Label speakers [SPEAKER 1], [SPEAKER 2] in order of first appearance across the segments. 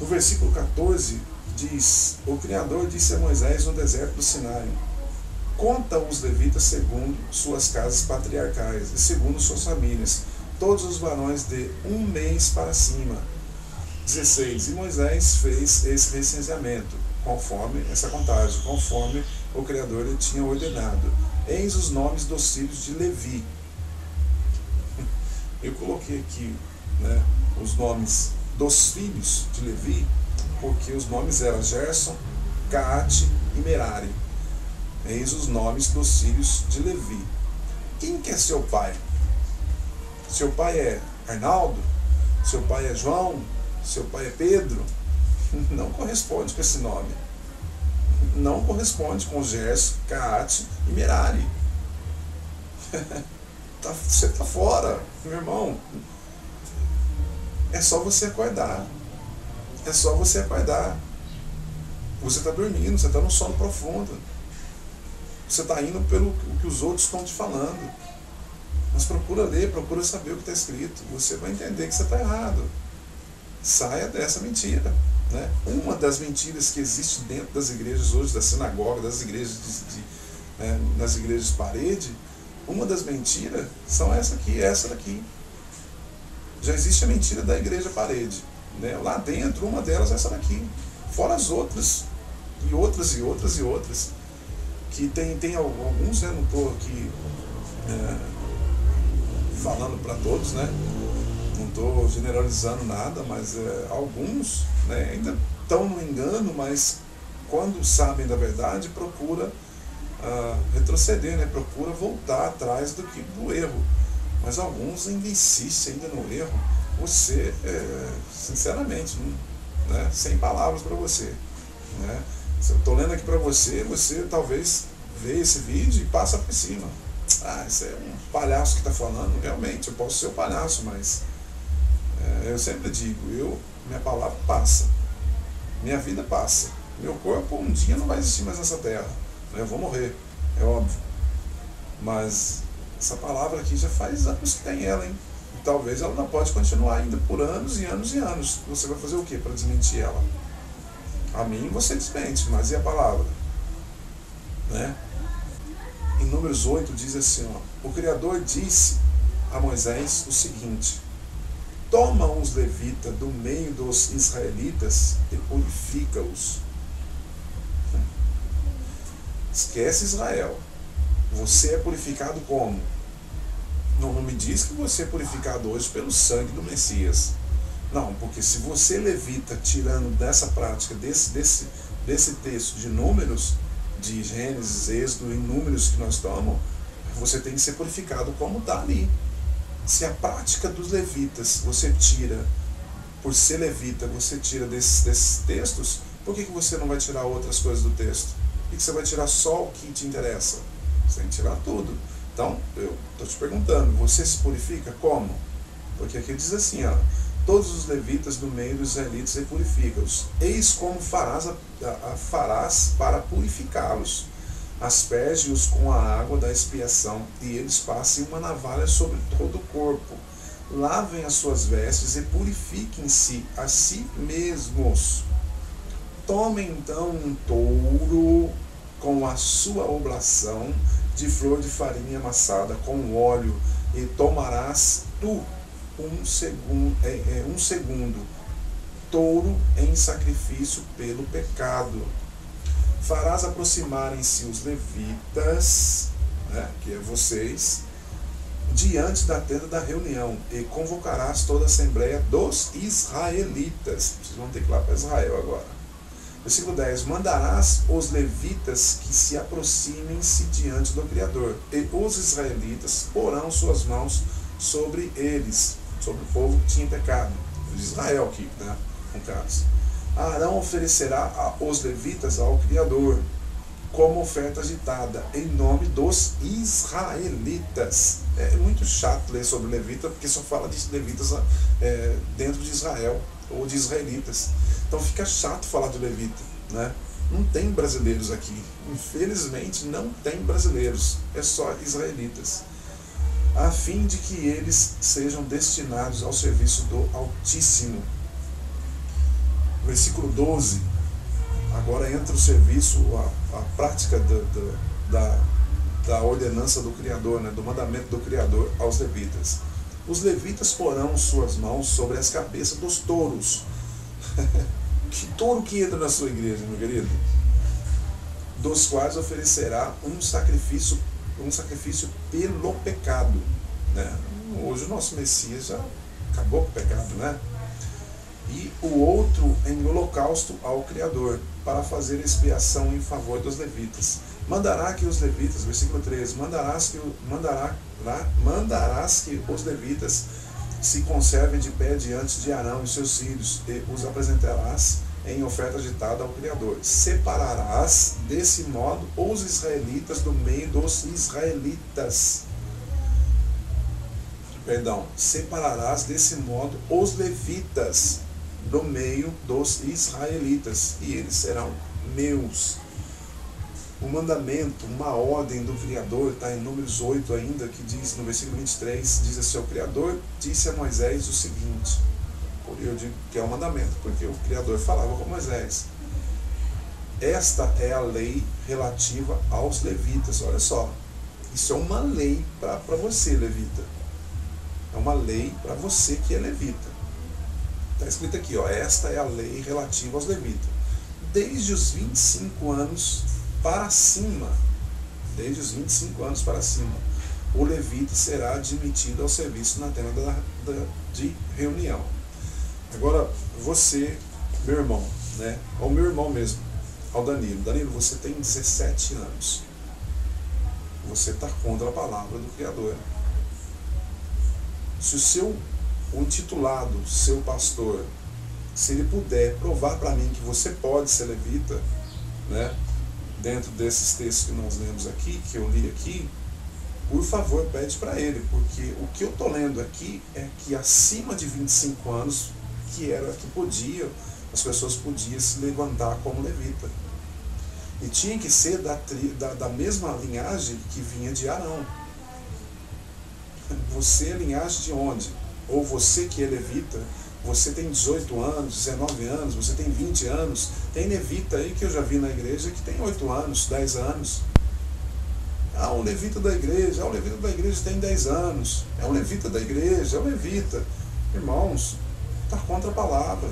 [SPEAKER 1] O versículo 14 diz: o Criador disse a Moisés no deserto do Sinai: conta os levitas segundo suas casas patriarcais e segundo suas famílias, todos os varões de 1 mês para cima. 16. E Moisés fez esse recenseamento, conforme essa contagem, conforme o Criador lhe tinha ordenado. Eis os nomes dos filhos de Levi. Eu coloquei aqui, né, os nomes dos filhos de Levi, porque os nomes eram Gerson, Caate e Merari. Eis os nomes dos filhos de Levi. Quem que é seu pai? Seu pai é Arnaldo? Seu pai é João? Seu pai é Pedro? Não corresponde com esse nome. Não corresponde com Gerson, Caate e Merari. Você está fora, meu irmão. É só você acordar. É só você acordar. Você está dormindo, você está num sono profundo. Você está indo pelo que os outros estão te falando. Mas procura ler, procura saber o que está escrito. Você vai entender que você está errado. Saia dessa mentira. Né? Uma das mentiras que existe dentro das igrejas hoje, da sinagoga, das igrejas nas igrejas de parede, uma das mentiras são essa aqui, essa daqui. Já existe a mentira da igreja parede. Né? Lá dentro, uma delas é essa daqui. Fora as outras. E outras, e outras, e outras. Que tem alguns, né? Não estou aqui falando para todos, né? Não estou generalizando nada, mas alguns, né, ainda estão no engano, mas quando sabem da verdade, procura retroceder, né? Procura voltar atrás do erro. Mas alguns ainda insistem ainda no erro. Você, sinceramente, né, sem palavras para você. Né? Se eu estou lendo aqui para você, você talvez vê esse vídeo e passa por cima. Isso é um palhaço que está falando. Realmente, eu posso ser um palhaço, mas eu sempre digo, minha palavra passa. Minha vida passa. Meu corpo um dia não vai existir mais nessa terra. Eu vou morrer, é óbvio. Mas essa palavra aqui já faz anos que tem ela, hein? E talvez ela não pode continuar ainda por anos e anos e anos. Você vai fazer o que para desmentir ela? A mim você desmente, mas e a palavra? Né? Em Números 8 diz assim, ó, o Criador disse a Moisés o seguinte: toma os levitas do meio dos israelitas e purifica-os. Esquece Israel. Você é purificado como? Não me diz que você é purificado hoje pelo sangue do Messias. Não, porque se você levita, tirando dessa prática, desse texto de Números, de Gênesis, Êxodo e Números que nós tomamos, você tem que ser purificado como está ali. Se a prática dos levitas você tira, por ser levita, você tira desses textos, por que você não vai tirar outras coisas do texto? Por que você vai tirar só o que te interessa? Você tem que tirar tudo. Então, eu estou te perguntando, você se purifica como? Porque aqui diz assim, ó, todos os levitas do meio dos israelitas e purifica-os. Eis como farás para purificá-los. Asperge-os com a água da expiação, e eles passem uma navalha sobre todo o corpo. Lavem as suas vestes e purifiquem-se a si mesmos. Tomem então um touro com a sua oblação de flor de farinha amassada com óleo, e tomarás tu um segundo touro em sacrifício pelo pecado. Farás aproximarem-se os levitas, né, que é vocês, diante da tenda da reunião, e convocarás toda a assembleia dos israelitas. Vocês vão ter que ir lá para Israel agora. Versículo 10. Mandarás os levitas que se aproximem-se diante do Criador, e os israelitas porão suas mãos sobre eles, sobre o povo que tinha pecado. De Israel aqui, né, no caso. Arão oferecerá os levitas ao Criador como oferta agitada em nome dos israelitas. É muito chato ler sobre levita, porque só fala de levitas dentro de Israel, ou de israelitas. Então fica chato falar de levita, né? Não tem brasileiros aqui. Infelizmente não tem brasileiros. É só israelitas. A fim de que eles sejam destinados ao serviço do Altíssimo. Versículo 12. Agora entra o serviço, a prática da ordenança do Criador, né, do mandamento do Criador aos levitas. Os levitas porão suas mãos sobre as cabeças dos touros. Que touro que entra na sua igreja, meu querido? Dos quais oferecerá um sacrifício pelo pecado, né? Hoje o nosso Messias já acabou com o pecado, né? E o outro em holocausto ao Criador, para fazer expiação em favor dos levitas. Mandará que os levitas, versículo 13, mandarás que os levitas se conservem de pé diante de Arão e seus filhos, e os apresentarás em oferta agitada ao Criador. Separarás desse modo os israelitas do meio dos israelitas. Separarás desse modo os levitas do meio dos israelitas, e eles serão meus. O mandamento, uma ordem do Criador, está em Números 8 ainda, que diz, no versículo 23, diz assim: o Criador disse a Moisés o seguinte, eu digo que é um mandamento, porque o Criador falava com Moisés: esta é a lei relativa aos levitas. Olha só, isso é uma lei para você, levita. É uma lei para você que é levita. Está escrito aqui, ó, esta é a lei relativa aos levitas. Desde os 25 anos para cima, o levita será admitido ao serviço na tenda de reunião. Agora, você, meu irmão, né, ou meu irmão mesmo, ao Danilo, você tem 17 anos. Você está contra a palavra do Criador. Se o intitulado, seu pastor, se ele puder provar para mim que você pode ser levita, né, dentro desses textos que nós lemos aqui, que eu li aqui, por favor, pede para ele, porque o que eu estou lendo aqui é que acima de 25 anos, que era que as pessoas podiam se levantar como levita. E tinha que ser da mesma linhagem que vinha de Arão. Você é linhagem de onde? Ou você que é levita, você tem 18 anos, 19 anos, você tem 20 anos. Tem levita aí que eu já vi na igreja que tem 8 anos, 10 anos. O levita da igreja, o levita da igreja tem 10 anos. É o levita da igreja, é o levita. Irmãos, está contra a palavra.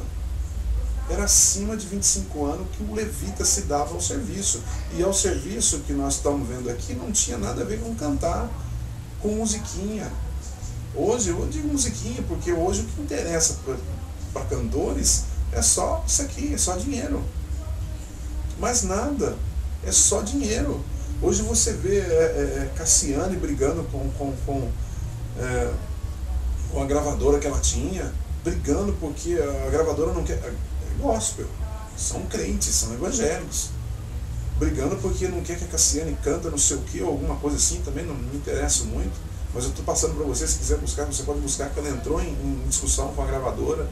[SPEAKER 1] Era acima de 25 anos que o levita se dava ao serviço. E ao serviço que nós estamos vendo aqui não tinha nada a ver com cantar, com musiquinha. Hoje, eu digo musiquinha, porque hoje o que interessa para cantores é só isso aqui, é só dinheiro. Mais nada, é só dinheiro. Hoje você vê Cassiane brigando com a gravadora que ela tinha, brigando porque a gravadora não quer. É gospel, são crentes, são evangélicos, brigando porque não quer que a Cassiane canta não sei o que, ou alguma coisa assim, também não me interessa muito. Mas eu estou passando para você, se quiser buscar, você pode buscar, que ela entrou em discussão com a gravadora.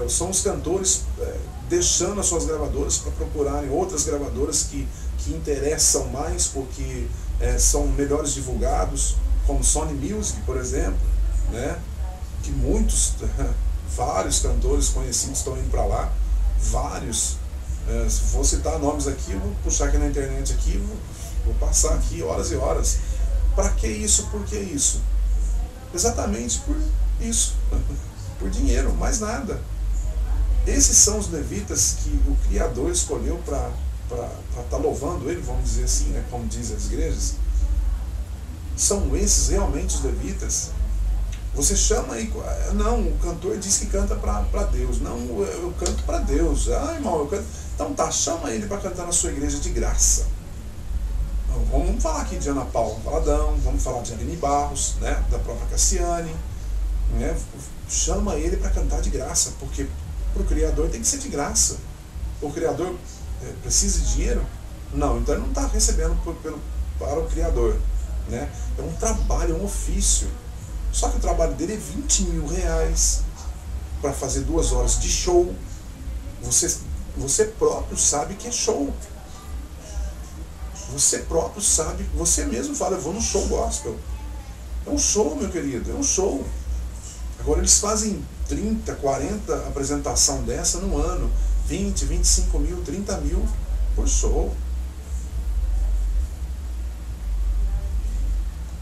[SPEAKER 1] São os cantores deixando as suas gravadoras para procurarem outras gravadoras que interessam mais, porque são melhores divulgados, como Sony Music, por exemplo, né? Que vários cantores conhecidos estão indo para lá, vários. Se vou citar nomes aqui, vou puxar aqui na internet aqui, vou passar aqui horas e horas. Para que isso? Por que isso? Exatamente por isso. Por dinheiro, mais nada. Esses são os levitas que o Criador escolheu para estar louvando ele, vamos dizer assim, né, como dizem as igrejas. São esses realmente os levitas. Você chama aí, não, o cantor diz que canta para Deus. Não, eu canto para Deus. Irmão, eu canto. Então tá, chama ele para cantar na sua igreja de graça. Vamos falar aqui de Ana Paula Valadão, vamos falar de Aline Barros, né, da própria Cassiane, né, chama ele para cantar de graça, porque para o Criador tem que ser de graça. O Criador precisa de dinheiro? Não, então ele não está recebendo para o Criador, né? É um trabalho, é um ofício. Só que o trabalho dele é 20 mil reais para fazer 2 horas de show. Você próprio sabe que é show. Você próprio sabe, você mesmo fala, eu vou no show gospel. É um show, meu querido, é um show. Agora eles fazem 30, 40 apresentação dessa no ano, 20, 25 mil, 30 mil por show.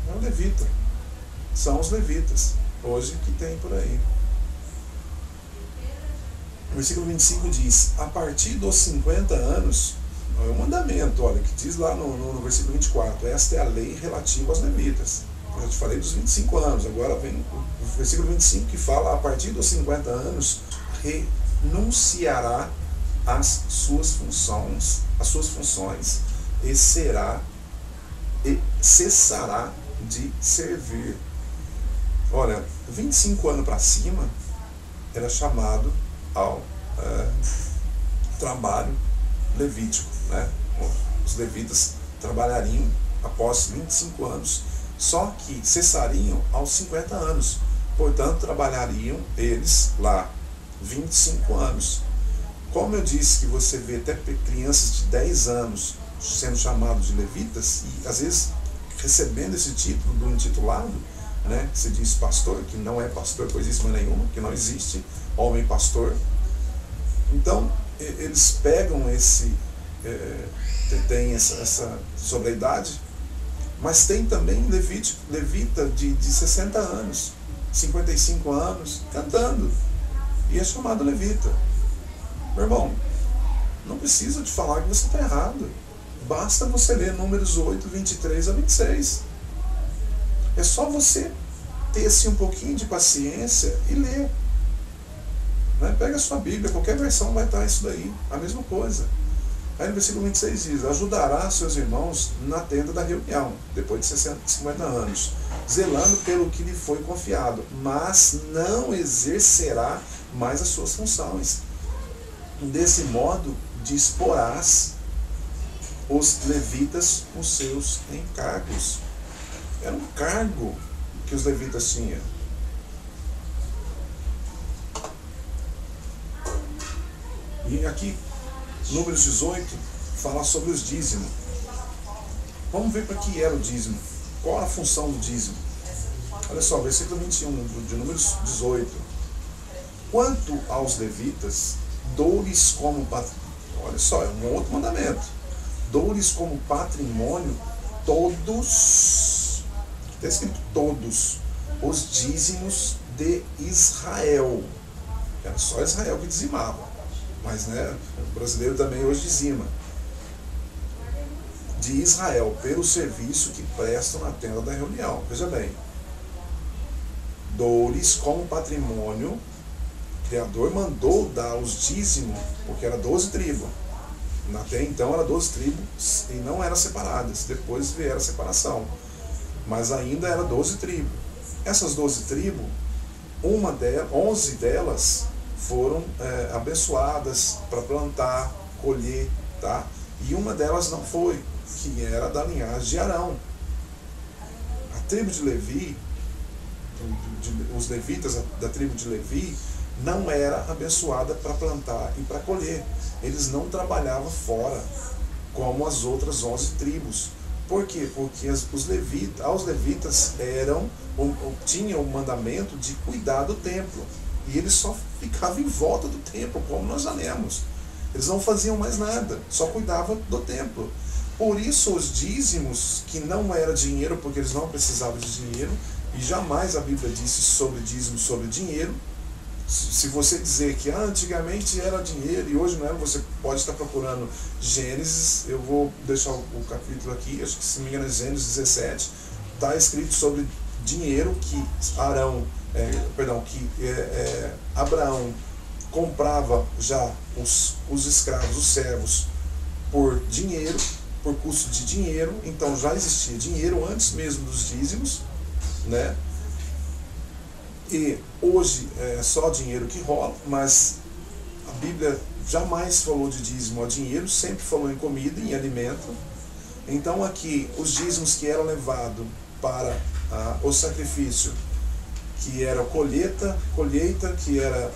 [SPEAKER 1] É o levita. São os levitas, hoje, que tem por aí. O versículo 25 diz: a partir dos 50 anos, é um mandamento, olha, que diz lá no versículo 24, esta é a lei relativa aos levitas. Eu já te falei dos 25 anos, agora vem o versículo 25 que fala: a partir dos 50 anos, renunciará às suas funções, e cessará de servir. Olha, 25 anos para cima, era chamado ao trabalho levítico, né? Os levitas trabalhariam após 25 anos, só que cessariam aos 50 anos. Portanto, trabalhariam eles lá 25 anos. Como eu disse que você vê até crianças de 10 anos sendo chamados de levitas, e às vezes recebendo esse título do intitulado, né? Se diz pastor, que não é pastor coisíssima nenhuma, que não existe homem pastor. Então, eles pegam tem essa sobre a idade, mas tem também levita de 60 anos, 55 anos, cantando, e é chamado levita. Meu irmão, não precisa te falar que você está errado. Basta você ler Números 8, 23 a 26. É só você ter assim, um pouquinho de paciência e ler. Né? Pega a sua Bíblia, qualquer versão vai estar isso daí, a mesma coisa. Aí no versículo 26 diz: ajudará seus irmãos na tenda da reunião, depois de 50 anos, zelando pelo que lhe foi confiado, mas não exercerá mais as suas funções. Desse modo, disporás os levitas com seus encargos. Era um cargo que os levitas tinham. E aqui, Números 18, fala sobre os dízimos. Vamos ver para que era o dízimo. Qual a função do dízimo? Olha só, versículo 21 de Números 18. Quanto aos levitas, dou-lhes como patrimônio. Olha só, é um outro mandamento. Dou-lhes como patrimônio todos, está escrito todos, os dízimos de Israel. Era só Israel que dizimava, mas né, o brasileiro também hoje dizima. De Israel, pelo serviço que prestam na tenda da reunião. Veja bem, dou-lhes como patrimônio. O Criador mandou dar os dízimos, porque era 12 tribos. Até então era 12 tribos e não eram separadas. Depois veio a separação. Mas ainda era 12 tribos. Essas 12 tribos, 11 delas foram abençoadas para plantar, colher, tá? E uma delas não foi, que era da linhagem de Arão. A tribo de Levi, os levitas da tribo de Levi, não era abençoada para plantar e para colher. Eles não trabalhavam fora, como as outras 11 tribos. Por quê? Porque aos levitas tinham o mandamento de cuidar do templo. E eles só ficavam em volta do templo, como nós já lemos. Eles não faziam mais nada, só cuidavam do templo. Por isso os dízimos, que não era dinheiro, porque eles não precisavam de dinheiro, e jamais a Bíblia disse sobre dízimo, sobre dinheiro. Se você dizer que antigamente era dinheiro e hoje não era, você pode estar procurando Gênesis. Eu vou deixar o capítulo aqui, acho que se não me engano é Gênesis 17, está escrito sobre dinheiro que Abraão comprava já os escravos, os servos, por dinheiro, por custo de dinheiro. Então já existia dinheiro antes mesmo dos dízimos, né? E hoje é só dinheiro que rola, mas a Bíblia jamais falou de dízimo a dinheiro, sempre falou em comida, em alimento. Então aqui, os dízimos que eram levados para o sacrifício, que era colheita, que era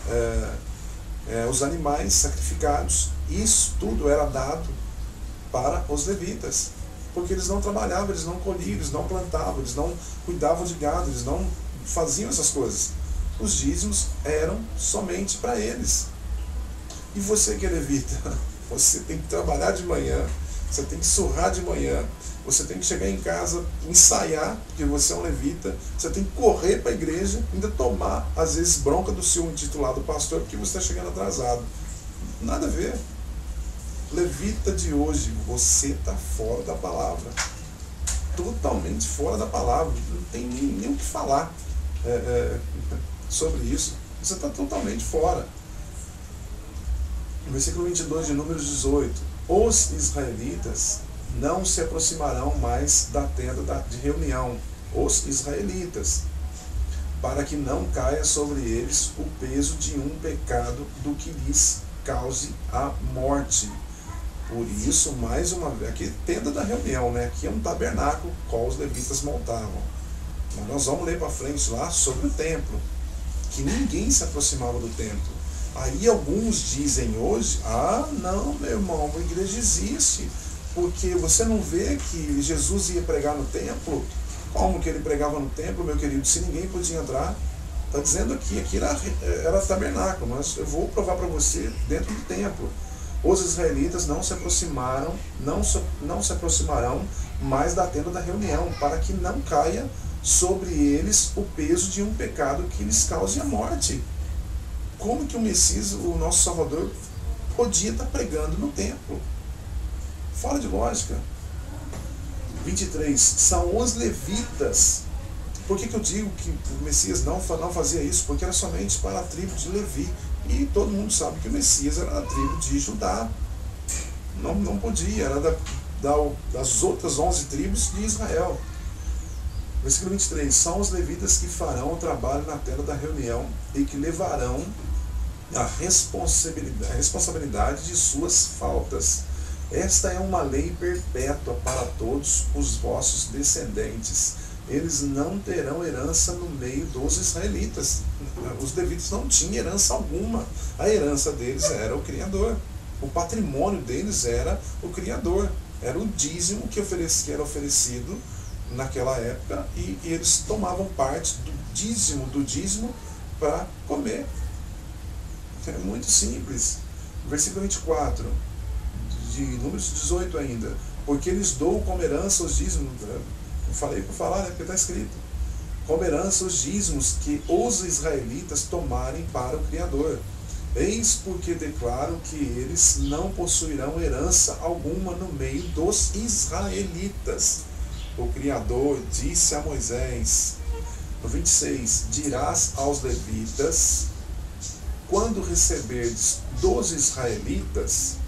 [SPEAKER 1] os animais sacrificados, isso tudo era dado para os levitas, porque eles não trabalhavam, eles não colhiam, eles não plantavam, eles não cuidavam de gado, eles não faziam essas coisas. os dízimos eram somente para eles. E você que é levita, você tem que trabalhar de manhã, você tem que surrar de manhã, você tem que chegar em casa, ensaiar, porque você é um levita, você tem que correr para a igreja, ainda tomar, às vezes, bronca do seu intitulado pastor, porque você está chegando atrasado. Nada a ver. Levita de hoje, você está fora da palavra. Totalmente fora da palavra. Não tem nem o que falar sobre isso. Você está totalmente fora. Versículo 22 de Números 18. Os israelitas não se aproximarão mais da tenda de reunião. Os israelitas, para que não caia sobre eles o peso de um pecado do que lhes cause a morte. Por isso, mais uma vez, aqui tenda da reunião, né? Aqui é um tabernáculo qual os levitas montavam. Mas nós vamos ler para frente lá sobre o templo, que ninguém se aproximava do templo. Aí alguns dizem hoje, não, meu irmão, a igreja existe, porque você não vê que Jesus ia pregar no templo? Como que ele pregava no templo, meu querido, se ninguém podia entrar? Está dizendo aqui era tabernáculo, mas eu vou provar para você dentro do templo. Os israelitas não se aproximarão mais da tenda da reunião, para que não caia sobre eles o peso de um pecado que lhes cause a morte. Como que o Messias, o nosso Salvador, podia estar pregando no templo? Fora de lógica. 23. São os levitas. Por que eu digo que o Messias não fazia isso? Porque era somente para a tribo de Levi. E todo mundo sabe que o Messias era da tribo de Judá. Não podia, era das outras 11 tribos de Israel. Versículo 23. São os levitas que farão o trabalho na tenda da reunião e que levarão a responsabilidade de suas faltas. Esta é uma lei perpétua para todos os vossos descendentes. Eles não terão herança no meio dos israelitas. Os levitas não tinham herança alguma. A herança deles era o Criador. O patrimônio deles era o Criador. Era o dízimo que era oferecido naquela época, e eles tomavam parte do dízimo para comer. É muito simples. Versículo 24 de Números 18 ainda. Porque eles dou como herança os dízimos. Eu falei por falar, né? Porque está escrito. Como herança os dízimos que os israelitas tomarem para o Criador. Eis porque declaro que eles não possuirão herança alguma no meio dos israelitas. O Criador disse a Moisés, no 26, dirás aos levitas, quando receberdes dos israelitas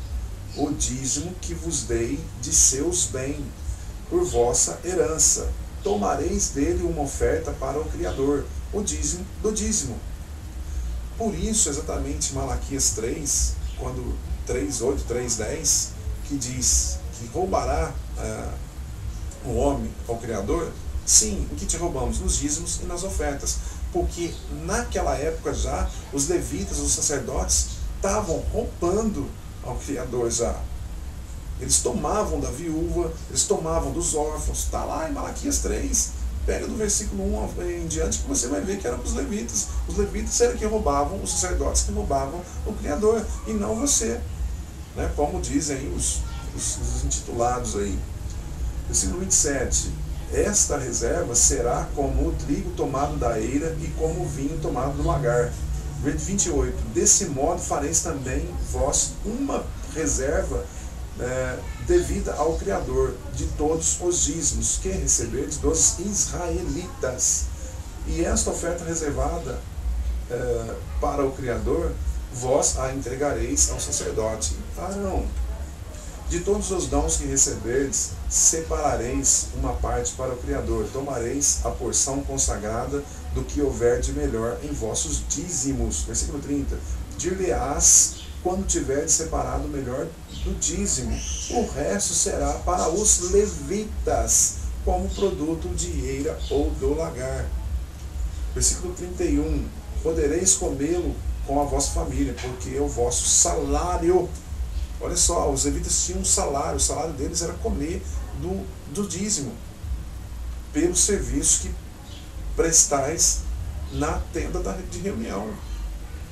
[SPEAKER 1] o dízimo que vos dei de seus bens, por vossa herança, tomareis dele uma oferta para o Criador, o dízimo do dízimo. Por isso, exatamente, Malaquias 3, quando 3:8, 3:10, que diz que roubará o homem ao Criador, sim, em que te roubamos? Nos dízimos e nas ofertas. Porque naquela época já, os levitas, os sacerdotes, estavam roubando ao Criador já. Eles tomavam da viúva, eles tomavam dos órfãos. Está lá em Malaquias 3. Pega do versículo 1 em diante que você vai ver que eram os levitas. Os levitas eram que roubavam, os sacerdotes que roubavam o Criador, e não você. Né? Como dizem aí os intitulados aí. Versículo 27. Esta reserva será como o trigo tomado da eira e como o vinho tomado do lagar. 28. Desse modo fareis também vós uma reserva devida ao Criador de todos os dízimos que receberdes dos israelitas. E esta oferta reservada para o Criador, vós a entregareis ao sacerdote Arão. De todos os dons que receberdes, separareis uma parte para o Criador, tomareis a porção consagrada do que houver de melhor em vossos dízimos. Versículo 30. Dir-lhe-ás, quando tiverdes separado o melhor do dízimo, o resto será para os levitas, como produto de eira ou do lagar. Versículo 31. Podereis comê-lo com a vossa família, porque é o vosso salário. Olha só, os levitas tinham um salário, o salário deles era comer do dízimo, pelo serviço que prestais na tenda de reunião.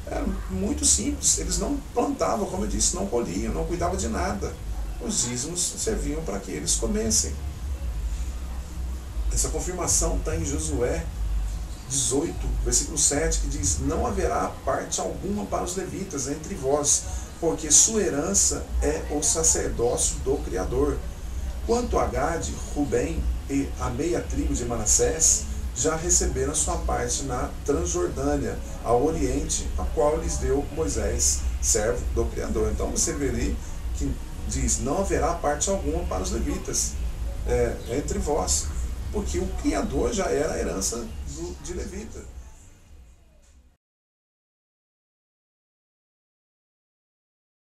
[SPEAKER 1] Era muito simples. Eles não plantavam, como eu disse, não colhiam, não cuidavam de nada. Os dízimos serviam para que eles comessem. Essa confirmação está em Josué 18, versículo 7, que diz: não haverá parte alguma para os levitas entre vós, porque sua herança é o sacerdócio do Criador. Quanto a Gade, Rubem e a meia tribo de Manassés, já receberam sua parte na Transjordânia, ao oriente, a qual lhes deu Moisés, servo do Criador. Então você vê ali que diz: não haverá parte alguma para os levitas entre vós, porque o Criador já era a herança de levita.